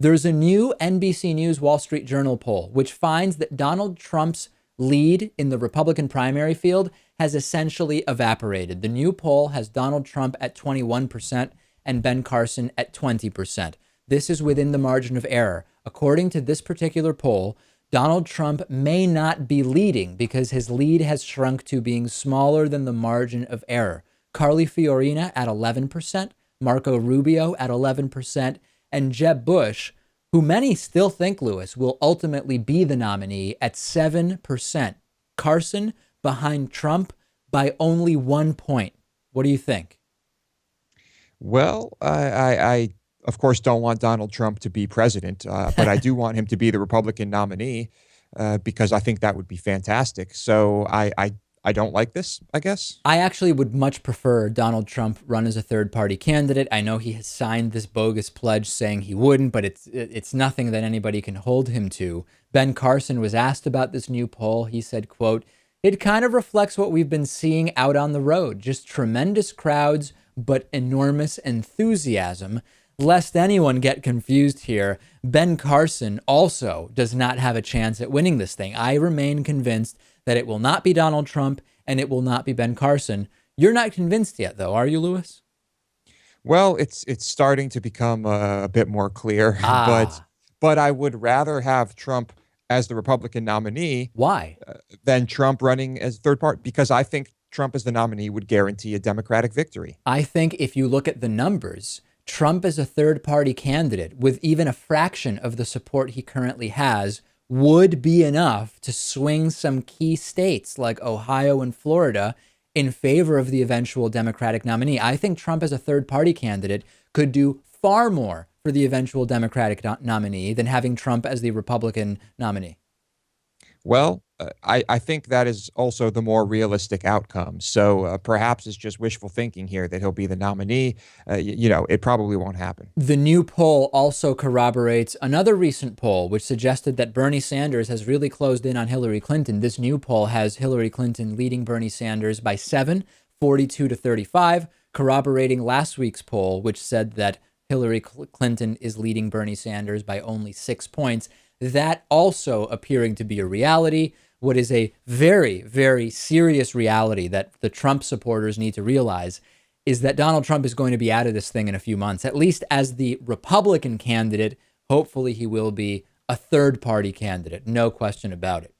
There's a new NBC News Wall Street Journal poll, which finds that Donald Trump's lead in the Republican primary field has essentially evaporated. The new poll has Donald Trump at 21% and Ben Carson at 20%. This is within the margin of error. According to this particular poll, Donald Trump may not be leading because his lead has shrunk to being smaller than the margin of error. Carly Fiorina at 11%, Marco Rubio at 11%, and Jeb Bush, who many still think, Lewis, will ultimately be the nominee at 7%. Carson behind Trump by only 1 point. What do you think? Well, I of course, don't want Donald Trump to be president, but I do want him to be the Republican nominee because I think that would be fantastic. So I don't like this, I guess. I actually would much prefer Donald Trump run as a third party candidate. I know he has signed this bogus pledge saying he wouldn't, but it's nothing that anybody can hold him to. Ben Carson was asked about this new poll. He said, quote, "It kind of reflects what we've been seeing out on the road. Just tremendous crowds, but enormous enthusiasm." Lest anyone get confused here, Ben Carson also does not have a chance at winning this thing. I remain convinced that it will not be Donald Trump and it will not be Ben Carson. You're not convinced yet, though, are you, Lewis? Well, it's starting to become a bit more clear, but Ah, I would rather have Trump as the Republican nominee why? than Trump running as third party because I think Trump as the nominee would guarantee a Democratic victory. I think if you look at the numbers, Trump as a third party candidate with even a fraction of the support he currently has would be enough to swing some key states like Ohio and Florida in favor of the eventual Democratic nominee. I think Trump as a third party candidate could do far more for the eventual Democratic nominee than having Trump as the Republican nominee. Well, I think that is also the more realistic outcome. So perhaps it's just wishful thinking here that he'll be the nominee. It probably won't happen. The new poll also corroborates another recent poll, which suggested that Bernie Sanders has really closed in on Hillary Clinton. This new poll has Hillary Clinton leading Bernie Sanders by 7, 42 to 35, corroborating last week's poll, which said that Hillary Clinton is leading Bernie Sanders by only 6 points. That also appearing to be a reality. What is a very, very serious reality that the Trump supporters need to realize is that Donald Trump is going to be out of this thing in a few months, at least as the Republican candidate. Hopefully he will be a third party candidate. No question about it.